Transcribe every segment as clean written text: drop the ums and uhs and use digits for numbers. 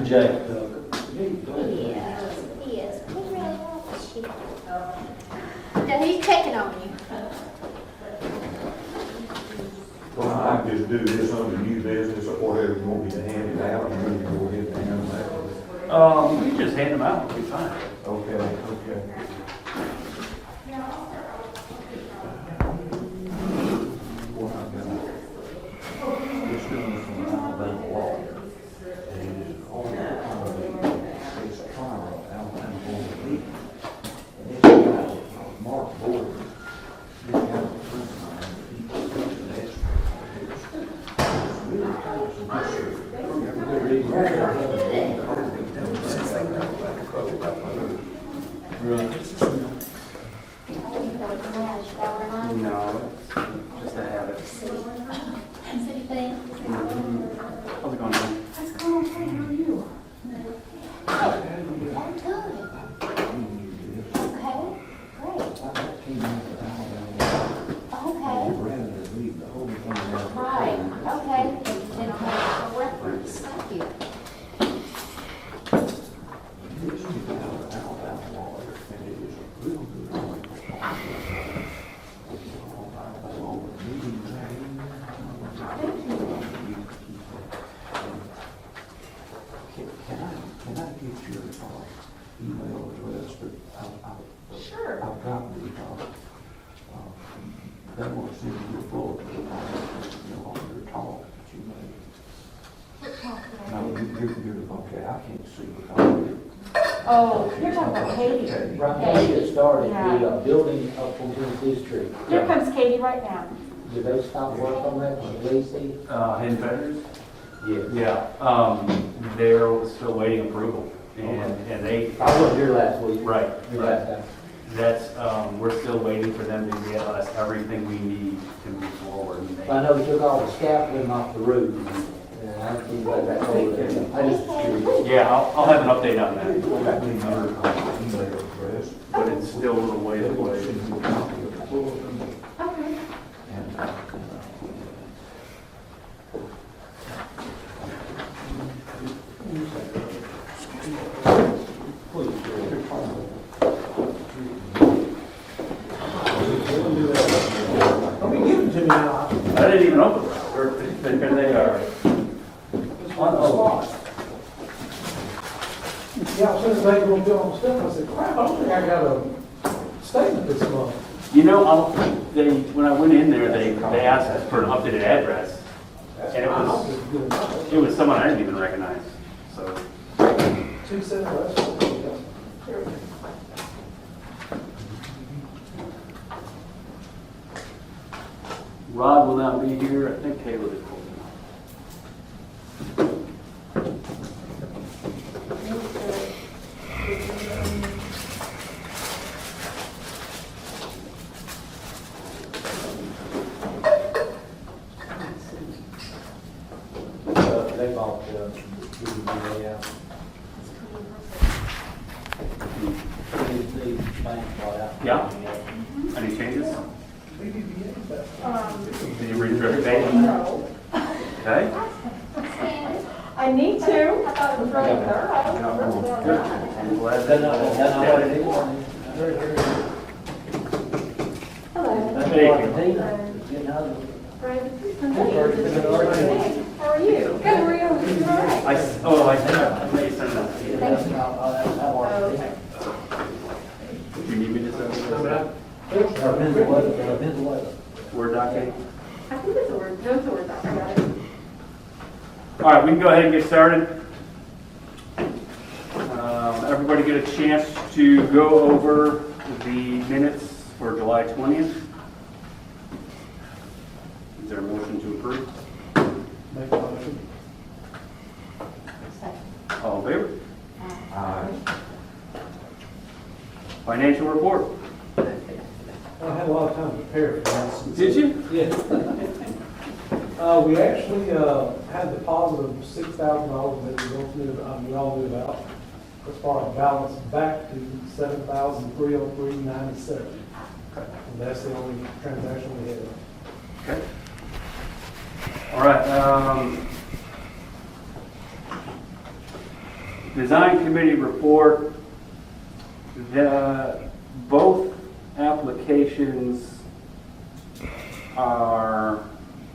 Jay. He is. He really wants you. Yeah, he's checking on you. Well, I might just do this under new business or whatever you want me to hand it out, and then you go ahead and hand them out. You just hand them out, it'll be fine. Okay, okay. What I've got, this comes from an Alabama lawyer, and it is on this trial of Alabama Board of Appeals. And it's got Mark Boyd, this guy was a friend of mine, he was an expert. It's really kind of some history. No, just a habit. City thing. How's it going, man? What's going on? How are you? I'm good. Okay, great. Okay. Right, okay. Then I'll have a reference. Thank you. Can I get your email address? Sure. I've got the, they want to send you a bulletin, on your talk that you made. No, you're, okay, I can't see because. Oh, you're talking about Katie. Right now, get started, Yeah. the building up on Tennessee Street. Here comes Katie right now. Did they stop work on that, Lacey? Hidden Feathers? Yes. Yeah, they're still waiting approval, and they, I wasn't here last week. right, Your right. last time. That's, we're still waiting for them to get us everything we need to move forward. And I know we took all the scaffolding off the roof, and I don't think about that over there. I just curious. Yeah, I'll have an update on that, I need your email address. but it's still a little way away. Send you a copy of the bulletin. Okay. And, Don't be giving to me now. I didn't even open them, there they are. Spot. Yeah, as soon as they go fill on stuff, I said, crap, I don't think I got a statement this month. You know, when I went in there, they asked us for an updated address, and it was someone I didn't even recognize, so. 2-7 restaurant. Rod will not be here, I think Caleb is holding. They bought the layout. The bank bought out. Yeah? Any changes? Did you read through everything? No. Okay. I need to. I thought it was right there. I don't know. I'm glad Done all what it is. Hello. Thank you. How are you? Good, how are you? You all right? I think I may send that to you. Thank you. Oh, Okay. Do you need me to send it? Depends on weather. Word doc? I think it's a word. No, it's a word doc. I got it. All right, we can go ahead and get started. Everybody get a chance to go over the minutes for July 20th. Is there a motion to approve? Make a motion. All in favor? Aye. Financial report. I had a lot of time to prepare for this. Did you? Yeah. We actually had a deposit of $6,000 that we all knew about. As far as balance back to $7,303.97. And that's the only transaction we had. Okay. All right. design committee report, both applications are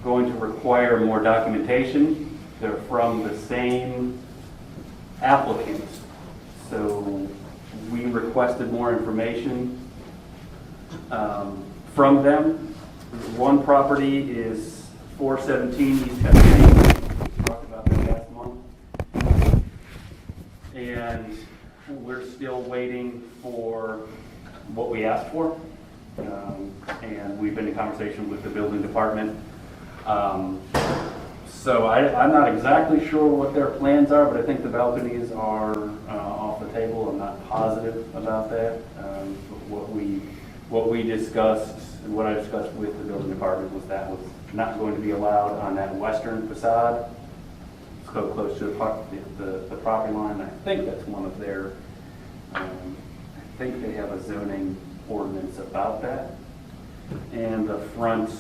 going to require more documentation. They're from the same applicant. So we requested more information from them. One property is 417 East Tennessee. We talked about that last month. And we're still waiting for what we asked for. And we've been in conversation with the building department. So I'm not exactly sure what their plans are, but I think the balconies are off the table. I'm not positive about that. What we discussed and what I discussed with the building department was that was not going to be allowed on that western facade. It's so close to the property line. I think that's one of their, I think they have a zoning ordinance about that. And the front,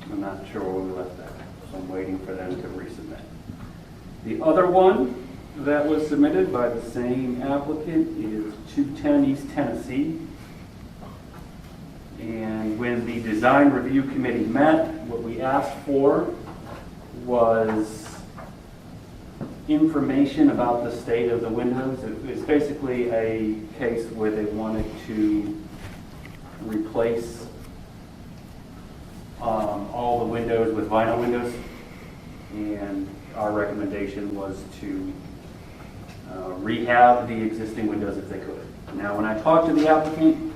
I'm not sure where we left that, so I'm waiting for them to resubmit. The other one that was submitted by the same applicant is 210 East Tennessee. And when the design review committee met, what we asked for was information about the state of the windows. It was basically a case where they wanted to replace all the windows with vinyl windows, and our recommendation was to rehab the existing windows if they could. Now, when I talked to the applicant,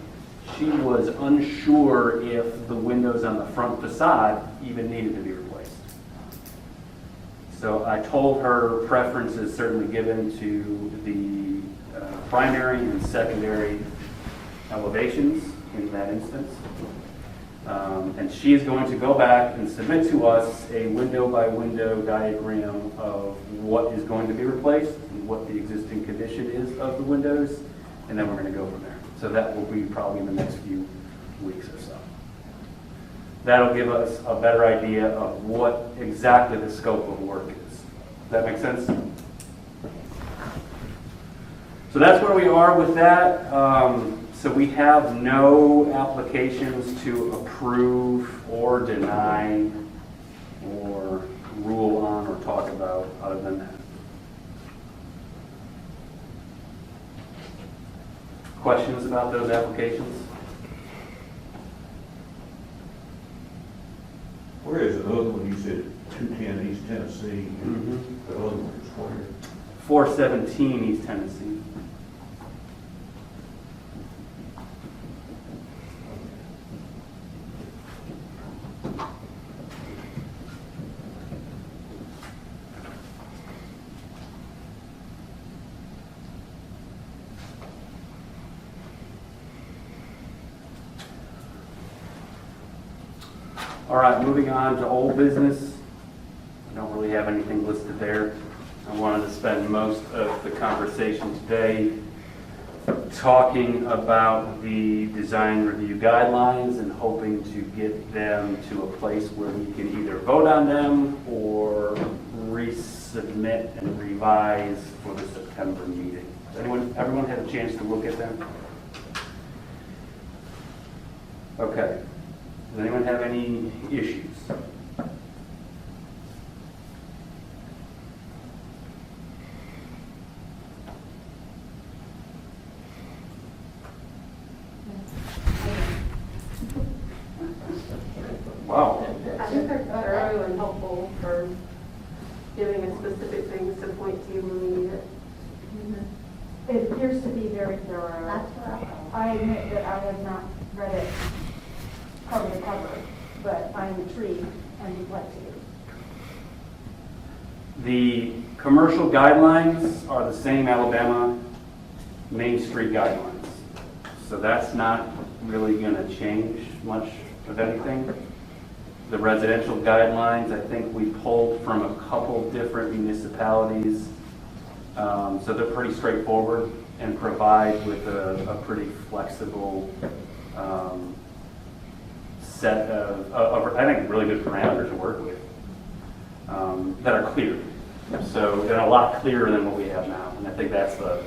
she was unsure if the windows on the front facade even needed to be replaced. So I told her preference is certainly given to the primary and secondary elevations in that instance. And she is going to go back and submit to us a window-by-window diagram of what is going to be replaced and what the existing condition is of the windows, and then we're going to go from there. So that will be probably in the next few weeks or so. That'll give us a better idea of what exactly the scope of work is. Does that make sense? So that's where we are with that. So we have no applications to approve or deny or rule on or talk about other than that. Questions about those applications? Where is the other one? You said 210 East Tennessee. The other one is where? 417 East Tennessee. All right, moving on to old business. I don't really have anything listed there. I wanted to spend most of the conversation today talking about the design review guidelines and hoping to get them to a place where we can either vote on them or resubmit and revise for the September meeting. Everyone had a chance to look at them? Okay. Does anyone have any issues? Wow. I think they're thorough and helpful for giving us specific things to point to when we need it. It appears to be very thorough. That's what I thought. I admit that I have not read it cover to cover, but I'm intrigued and would like to. The commercial guidelines are the same Alabama Main Street guidelines. So that's not really going to change much of anything. The residential guidelines, I think we pulled from a couple different municipalities. So they're pretty straightforward and provide with a pretty flexible set of, I think, really good parameters to work with that are clear. So they're a lot clearer than what we have now, and I think that's the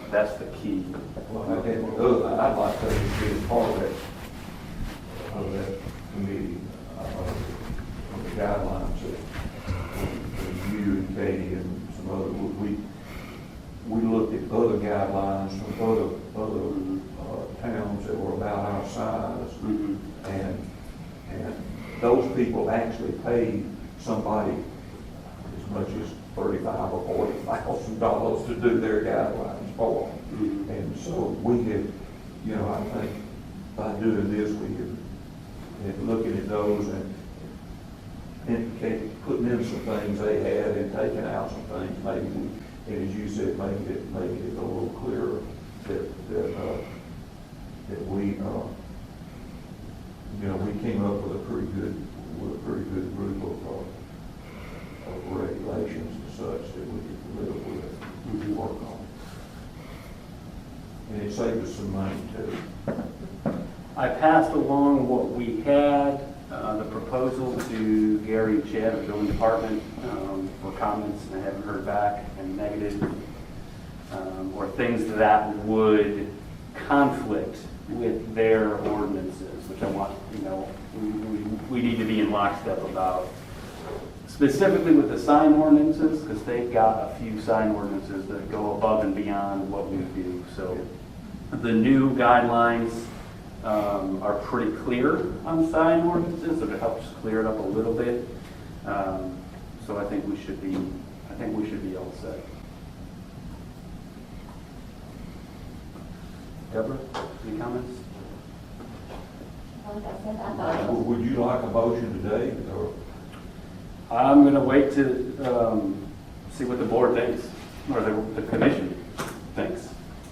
key. Well, I think the other thing I'd like to see as part of that committee, the guidelines that you and Katie and some other, we looked at other guidelines from other towns that were about our size. Mhm. And those people actually paid somebody as much as $35,000 or $40,000 to do their guidelines for them. Mhm. And so we have, I think by doing this, we have looking at those and putting in some things they had and taking out some things, maybe, and as you said, make it a little clearer that we, we came up with a pretty good group of regulations and such that we could live with and work on. And it saved us some money too. I passed along what we had, the proposal to Gary and Chad, the building department, for comments, and I haven't heard back, and negative, or things that would conflict with their ordinances, which I want, we need to be in lockstep about. Specifically with the sign ordinances, because they've got a few sign ordinances that go above and beyond what we do. So the new guidelines are pretty clear on sign ordinances, so it helps clear it up a little bit. So I think we should be all set. Deborah, any comments? Like I said, I thought it was. Would you like a motion today, or? I'm going to wait to see what the board thinks, or the commission thinks.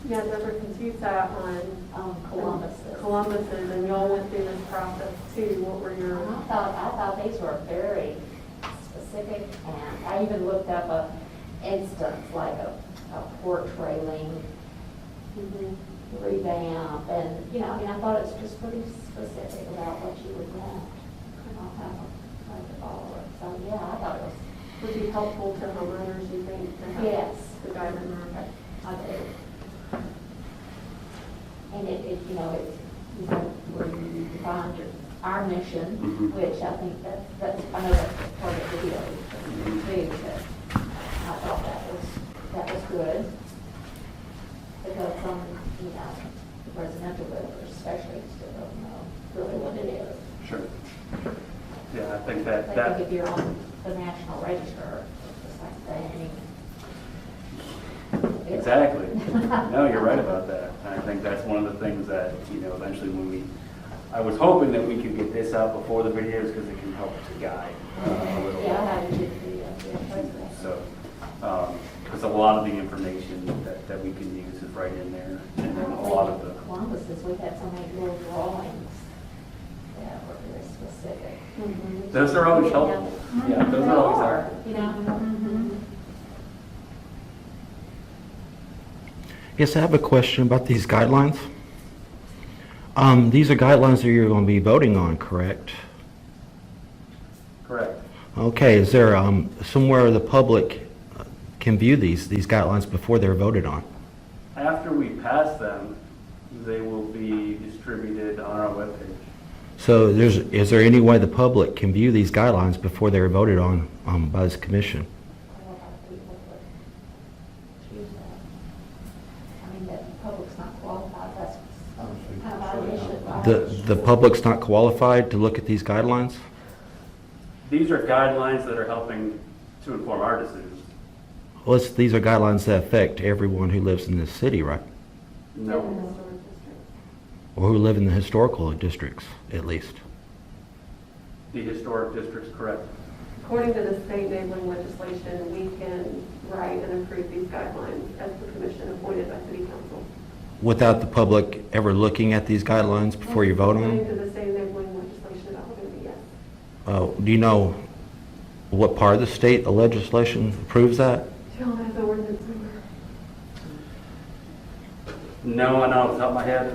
Yeah, Deborah, since you sat on Columbus's, and y'all went through this process too, what were your? I thought these were very specific, and I even looked up a instance like a porch railing revamp, and, I thought it was just pretty specific about what you would want. To follow it. So, yeah, I thought it was. Would be helpful to homeowners, you think, to have Yes. the guidelines? I do. And where you define our mission, Mhm. which I think that's, I know that's part of the deal too, but I thought that was good. Because some, residential builders especially still don't know really what it is. Sure. Yeah, I think They think if you're on the National Register, it's the same thing. Exactly. No, you're right about that. And I think that's one of the things that, eventually I was hoping that we could get this out before the videos because it can help to guide a little. Yeah, I had to do the, So, because a lot of the information that we can use is right in there. And then a lot of the, Columbus's, we had so many little drawings that were very specific. those are always helpful. Yeah, those are always helpful. Yes, I have a question about these guidelines. These are guidelines that you're going to be voting on, correct? Correct. Okay, is there somewhere the public can view these guidelines before they're voted on? After we pass them, they will be distributed on our webpage. So is there any way the public can view these guidelines before they're voted on by this commission? I mean, the public's not qualified, that's kind of our mission. The public's not qualified to look at these guidelines? These are guidelines that are helping to inform our decisions. Well, these are guidelines that affect everyone who lives in this city, right? No. Or who live in the historical districts, at least. The historic district's correct. According to the state enabling legislation, we can write and approve these guidelines as the commission appointed by city council. Without the public ever looking at these guidelines before you vote on According them? to the state enabling legislation, that would be yes. Do you know what part of the state legislation approves that? Jill has the ordinance number. No, and off the top of my head,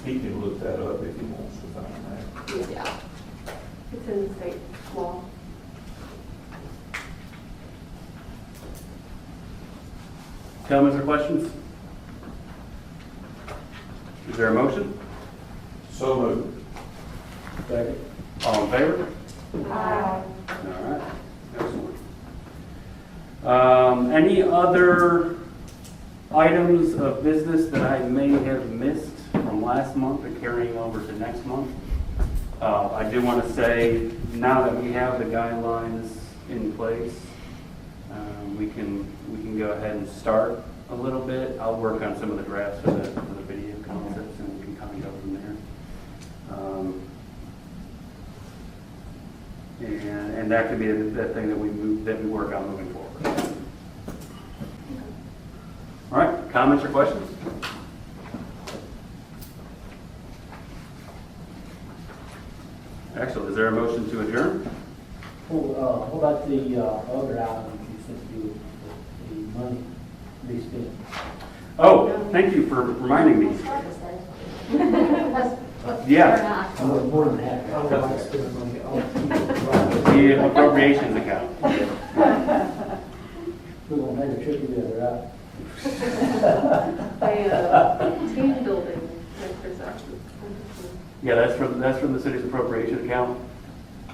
He can look that up if he wants to find that. Yeah. It's in the state law. Comments or questions? Is there a motion? So moved. Second. All in favor? Aye. All right, excellent. Any other items of business that I may have missed from last month or carrying over to next month? I do want to say, now that we have the guidelines in place, we can go ahead and start a little bit. I'll work on some of the drafts for the video concepts, and we can kind of go from there. And that could be the thing that we work on moving forward. All right, comments or questions? Excellent. Is there a motion to adjourn? Well, what about the other item you said to do with the money to be spent? Oh, thank you for reminding me. Yeah. I'm more than happy. I would like to spend money on. The appropriations account. We're gonna make a trip together, right? A team building exercise. Yeah, that's from the city's appropriation account.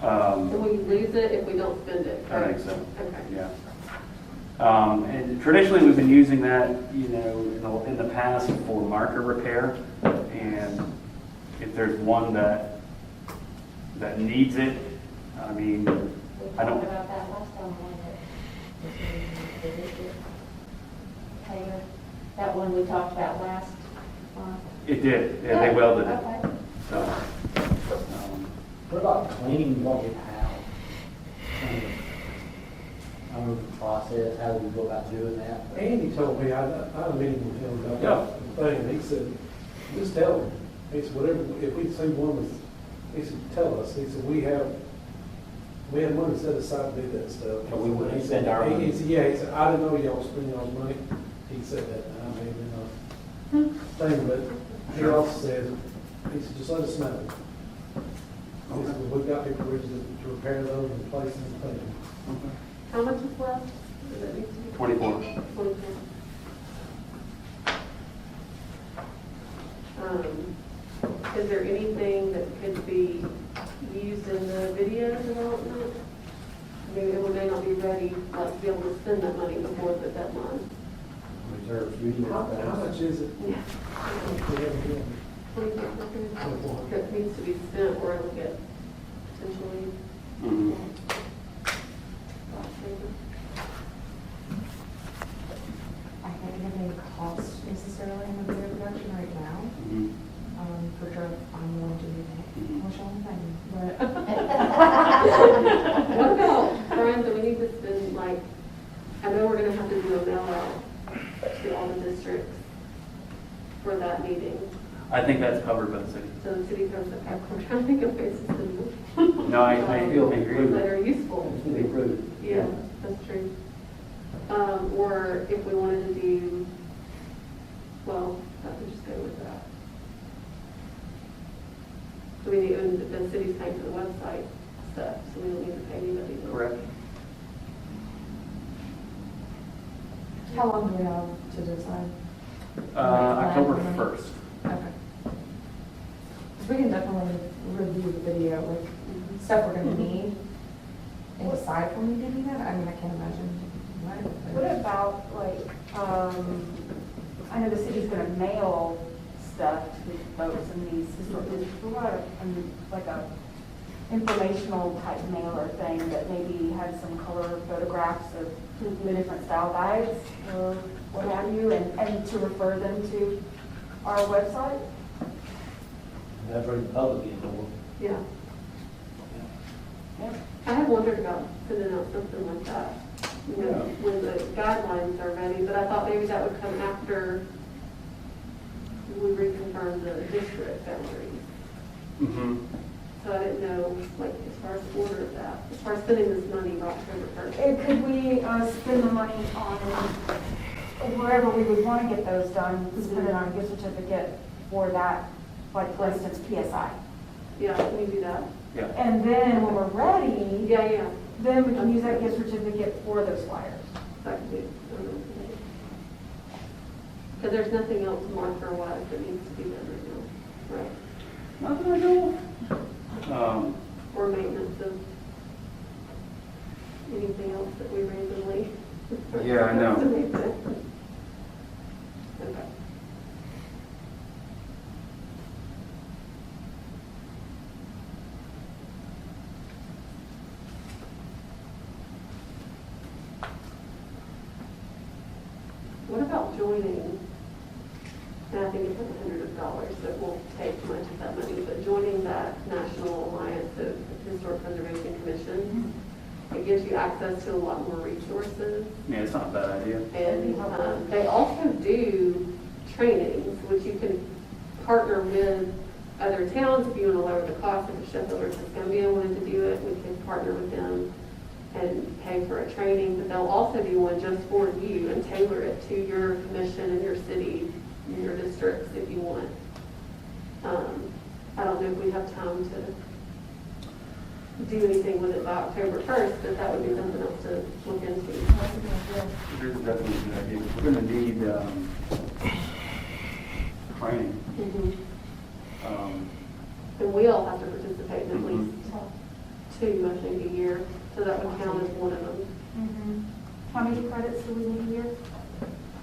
And we lose it if we don't spend it. I think so. Okay. Yeah. And traditionally, we've been using that, in the past for marker repair. And if there's one that needs it, I mean, We I talked don't, about that last time, when it was in the district. Taylor, that one we talked about last month. it did, yeah, they welded it, Okay. so. What about cleaning what we have? I don't know the process, how do we go about doing that? Andy told me, I had a meeting with him about that thing, and he said, just tell him. He said, whatever, if we see one that's, he said, tell us. He said, we have money set aside to do that stuff. So we wouldn't He said, spend our money. He said, yeah, he said, I didn't know y'all was spending y'all's money. He said that, I mean, thing, but he also said, he said, just let us know. He said, we've got people ready to repair those and place them and clean them. How much is left? Does that need to be? 24. 24. Is there anything that could be used in the video development? Maybe we may not be ready, like, to be able to spend that money before the deadline. Reserve video. How much is it? Yeah. That needs to be spent or it'll get potentially. Mhm. I can't have any cost necessarily in the video production right now. Mhm. For sure, I'm willing to do that. Mhm. Wish I was paying, but. What about, Brian, do we need to spend, like, I know we're gonna have to do a mail out to all the districts for that meeting. I think that's covered by the city. So the city comes up, I'm trying to think of ways to spend them. No, I agree. That are useful. It's gonna be approved. Yeah, that's true. Or if we wanted to do, well, I could just go with that. Do we need, and the city's paying for the website stuff, so we don't need to pay anybody. Correct. How long do we have to decide? October 1st. Okay. So we can definitely review the video, like, stuff we're gonna need, and decide when we do that. I mean, I can't imagine. What about, like, I know the city's gonna mail stuff to folks in these historic districts. What about like a informational type mailer thing that maybe had some color photographs of the different style guides or what have you, and to refer them to our website? That's bring the public in more. Yeah. I have wondered about sending out something like that, when the guidelines are ready, but I thought maybe that would come after we reconfirm the district boundaries. Mm-hmm. So I didn't know, like, as far as the order of that, as far as spending this money by October 1st. Could we spend the money on wherever we would want to get those done, spend it on a gift certificate for that, like, for instance, PSI? Yeah, can we do that? Yeah. And then when we're ready, Yeah, then we can use that gift certificate for those flyers. that could be. Because there's nothing else marker-wise that needs to be done right now, right? Not that I know of. Or maintenance of anything else that we randomly. Yeah, I know. Okay. What about joining, and I think it's like $100, so it won't take much of that money, but joining that National Alliance of Historic Preservation Commission, it gives you access to a lot more resources. Yeah, it's not a bad idea. And they also do trainings, which you can partner with other towns if you want to lower the cost. If Sheffield or Tuscumbia wanted to do it, we can partner with them and pay for a training. But they'll also do one just for you and tailor it to your commission and your city and your districts if you want. I don't know if we have time to do anything with it by October 1st, but that would be something else to look into. There's definitely a good idea. We're gonna need, training. And we all have to participate in at least two, I think, a year, so that would count as one of them. How many credits do we need a year?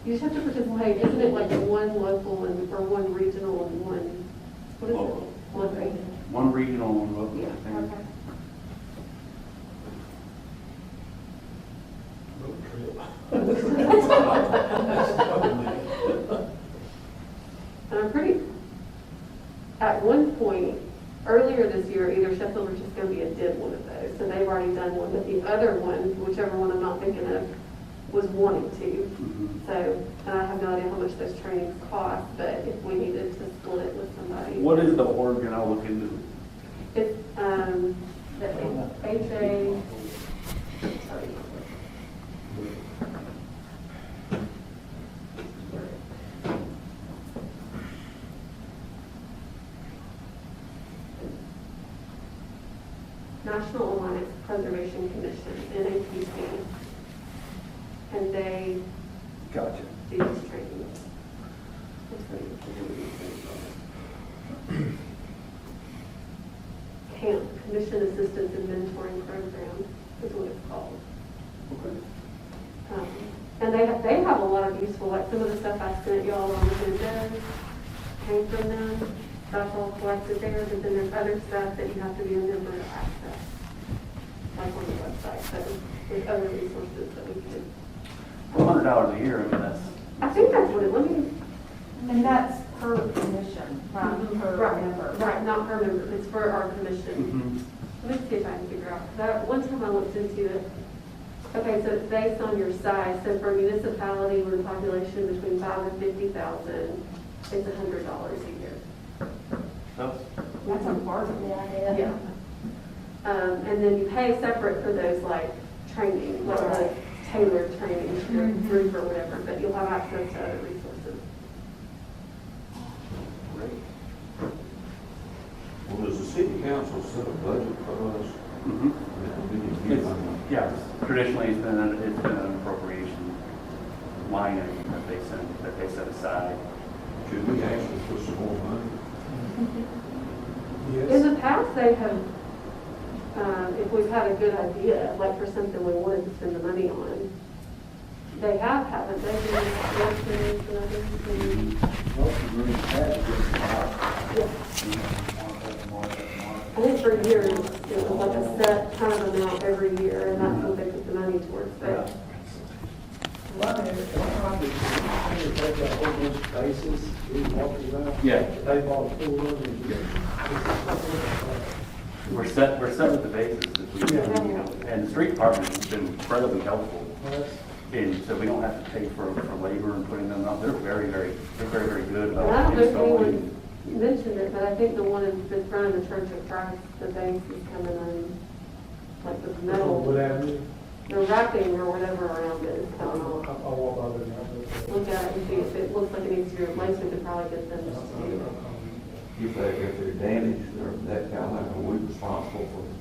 You just have to participate, isn't it like one local and, or one regional and one, what is Local. it? One regional. One regional, one local, Yeah, I think. Okay. And I'm pretty, at one point, earlier this year, either Sheffield or Tuscumbia did one of those, so they've already done one, but the other one, whichever one I'm not thinking of, was wanting to. Mhm. So, and I have no idea how much those trainings cost, but if we needed to split it with somebody. What is the organ? I'll look into it. It's, the HA, sorry. National Alliance Preservation Commission, NAPC. And they Gotcha. do these trainings. CAMP, Commission Assistance and Mentoring Program is what it's called. Okay. And they have a lot of useful, like some of the stuff I sent y'all on the windows came from them. That's all collected there, but then there's other stuff that you have to be a member to access. Like on the website, so there's other resources that we can. $100 a year, I mean, that's, I think that's what it, let me. And that's per commission, not per Right, member. right, not per member, it's for our commission. mhm. Let me see if I can figure out, because one time I looked into it. Okay, so it's based on your size, so for a municipality with a population between 5 and 50,000, it's $100 a year. That's, That's a bargain. Yeah. And then you pay separate for those like training, like the tailored training, your group or whatever, but you'll have access to other resources. Well, does the city council set a budget for us? mhm. And then you give them- Yes, traditionally, it's been an appropriation line item that they set aside. Should we actually put some more money? In Yes, the past, they have, if we've had a good idea, like for something we wanted to spend the money on, they haven't they? Been lessons and other things? Yeah. I think for years, it was like a set kind of amount every year, and that's what they put the money towards, but. take that whole bunch of bases, we walk around. Yeah. They bought a full of We're set with the basis, if we, you know, and the street department has been incredibly helpful. And so we don't have to pay for labor and putting them up. They're very, very good And I don't about know if installing. anyone mentioned it, but I think the one in the front of the Church of Christ, the base is coming in, like the metal, Wood Avenue. the wrapping or whatever around it is coming I'll off. walk over there now. Look at it and see if it looks like it needs to be replaced, we could probably get them just to do it. If they're damaged or that kind of, are we responsible for it?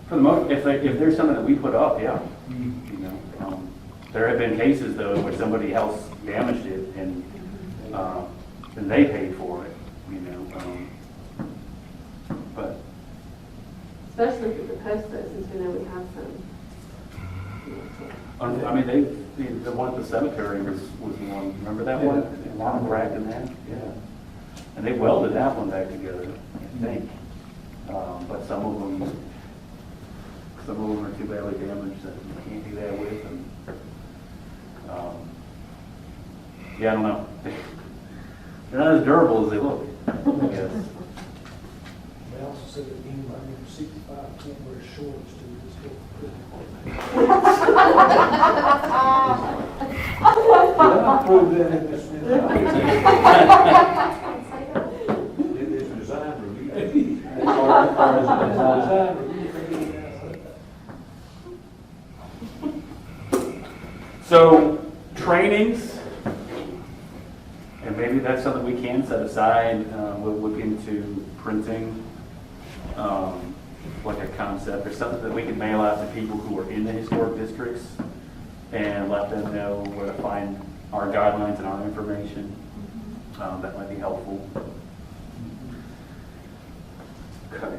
For the most, if there's something that we put up, yeah, you know, There have been cases though where somebody else damaged it and they paid for it, you know. But Especially if it's a post it, since we know we have some. I mean, the one at the cemetery was one, remember that one? The alarm cracked in that? Yeah. And they welded that one back together, I think. But some of them are too badly damaged that you can't do that with. And yeah, I don't know. They're not as durable as they look, I guess. They also said that anybody under 65 can't wear shorts to this Did I prove that in this minute? It is design review. Design review. So, trainings, and maybe that's something we can set aside. We'll look into printing, like a concept or something that we can mail out to people who are in the historic districts and let them know where to find our guidelines and our information. That might be helpful. Okay.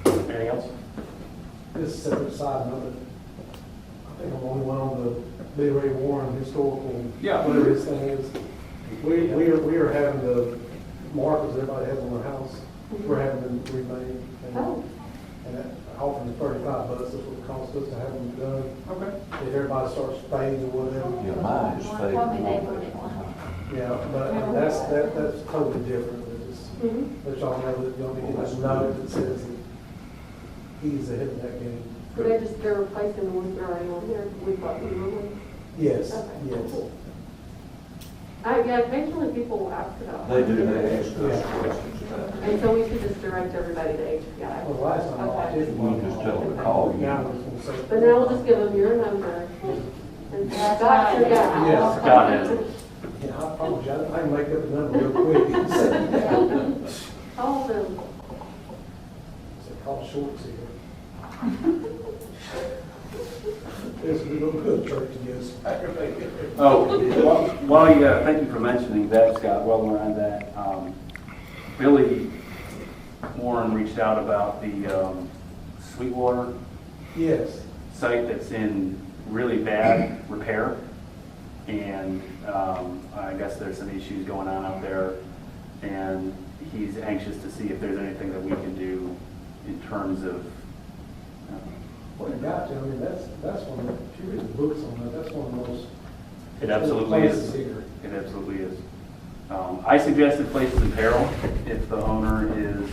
Anything else? Just a separate side note, I think I'm the only one on the Billy Ray Warren historical, Yeah. whatever his thing is. We are having the markers everybody has on their house, we're having them remade. Oh. And that, offering $35, that's what it costs us to have them done. Okay. If everybody starts fading or whatever. Yeah, mine is fading. Tell me they put it on. Yeah, but that's totally different. It's just, let y'all know that y'all need to know that says that he's ahead of that game. So they're replacing the ones that are already on here, we bought the new ones. Yes, Okay, yes. cool. Yeah, occasionally people will ask about. They do, they ask us questions about it. And so we should just direct everybody to HPI. Well, last time I did. We'll just tell them to call you. Now we're just gonna say. But now we'll just give them your number and Scott's your guy. Yes. Got it. Yeah, I promise you, I can make up the number real quick. Call them. So call Shorts here. This is a little good church, yes. Oh, while you, thank you for mentioning that, Scott, while we're on that. Billy Warren reached out about the Sweetwater Yes. site that's in really bad repair. And I guess there's some issues going on out there. And he's anxious to see if there's anything that we can do in terms of Well, you got to, I mean, that's one of the, if you read the books on that, that's one of the most. It absolutely places is. here. It absolutely is. I suggested Places in Peril if the owner is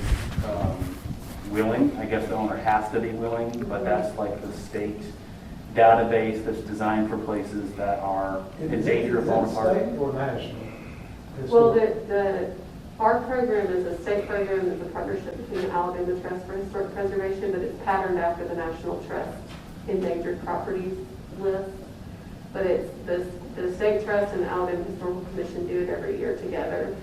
willing. I guess the owner has to be willing, but that's like the state database that's designed for places that are in danger of falling Is apart. that state or national? Well, our program is a state program, it's a partnership between the Alabama Trust for Historic Preservation, but it's patterned after the National Trust Endangered Properties list. But it's the State Trust and the Alabama Historical Commission do it every year together.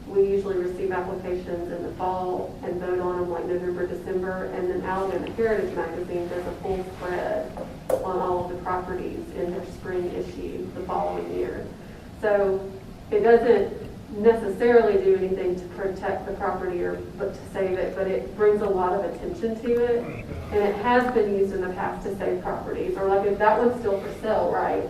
We usually receive applications in the fall and vote on them like November, December, and then Alabama Heritage Magazine does a full spread on all of the properties in their spring issue the following year. So it doesn't necessarily do anything to protect the property but to save it, but it brings a lot of attention to it. And it has been used in the past to save properties, or like if that one's still for sale, right?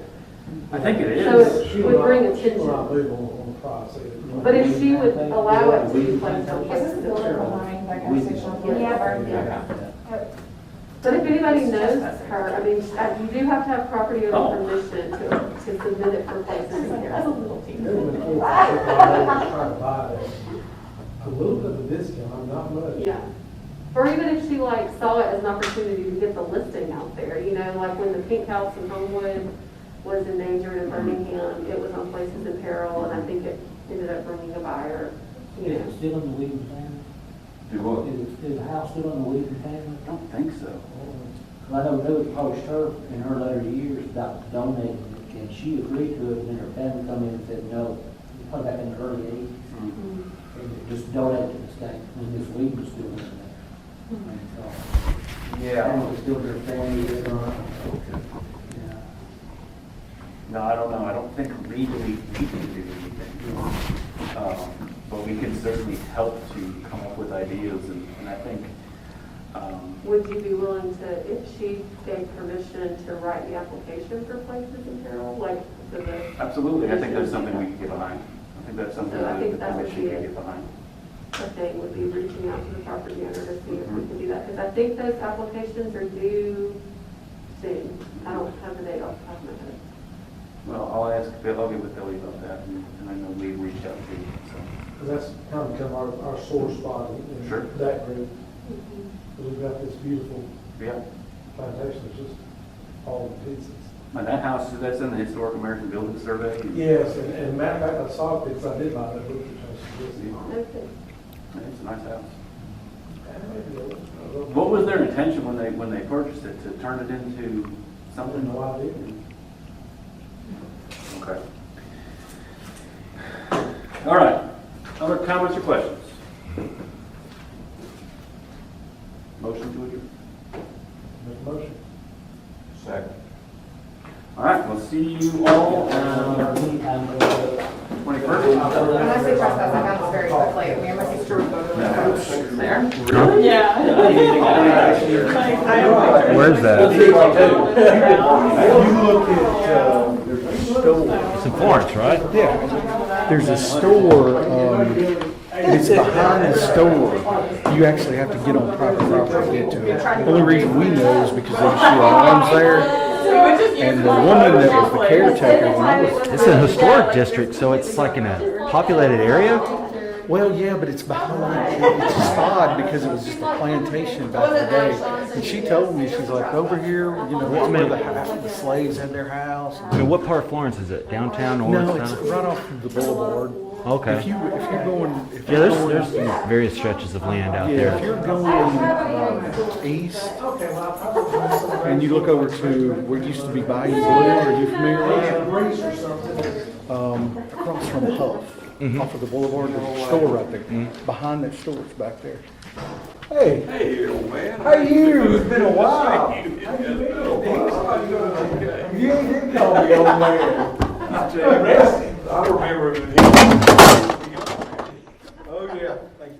I think it So is. She would bring She will not attention. move on the price. But if she would allow it to be placed on Is this places the in building Peril. behind that gas station? Yeah. But if anybody knows her, I mean, you do have to have property owner permission to submit it for places in Peril. Trying to buy it. A little bit of a discount, not much. Yeah. Or even if she like saw it as an opportunity to get the listing out there, you know, like when the Pink House in Homewood was endangered in Birmingham, it was on Places in Peril, and I think it ended up bringing a buyer Is it still in the Williams family? Do what? Is the house still in the Williams family? I don't think so. Well, I know Lily approached her in her later years about donating it, and she agreed to it, and then her family come in and said no. Probably back in the early eighties, Mhm. and just donated to the state, and Miss Williams was still in there. And so, I don't know if it's still their family or not. Yeah. No, I don't know. I don't think legally we can do anything. But we can certainly help to come up with ideas, and I think, Would you be willing to, if she gave permission to write the application for Places in Peril, like, for the, absolutely, I think that's something we can get behind. I think that's something So I that think the that would commission be can it. get behind. the thing would be reaching out to the property owner to see if we can do that? Because I think those applications are due soon. I don't have the date off the top of my head. Well, I'll ask Bill, I'll get with Billy about that, and I know Lee reached out to you, so. Because that's kind of become our sore spot in Sure. that group. We've got this beautiful Yeah, plantation, it's just all in pieces. and that house, that's in the Historic American Building Survey. and Yes, and matter of fact, I saw it because I did buy that book, which I was. Okay. It's a nice house. I What was their intention when they purchased it, to turn it into have something? no idea. Okay. All right, other comments or questions? Motion to adjourn. Make a motion. Second. All right, we'll see you all on Anytime, 21st. When I say trespass, I got this very quickly. Me and my sister would go to the house there. Where's that? If you look at, there's a store. It's in Florence, right? Yeah, there's a store, it's behind the store. You actually have to get on private property to get to it. The only reason we know is because there's two alarms there. And the woman that was the caretaker, when I was, It's a historic district, so it's like in a populated area? well, yeah, but it's behind, it's just odd because it was just a plantation back in the day. And she told me, she's like, over here, you know, where the slaves had their house. I mean, what part of Florence is it? Downtown or? No, it's right off of the boulevard. Okay. If you're going, if Yeah, you're going. there's various stretches of land out Yeah, if there. you're going east and you look over to where it used to be Bayou Blue, are you familiar with it? Across from Huff, off of the boulevard, there's a store right there. Behind that store, it's back there. Hey. Hey, old man. How you? It's been a while. How you been? You ain't call me old man. I remember it was him. Oh, yeah. Thank you.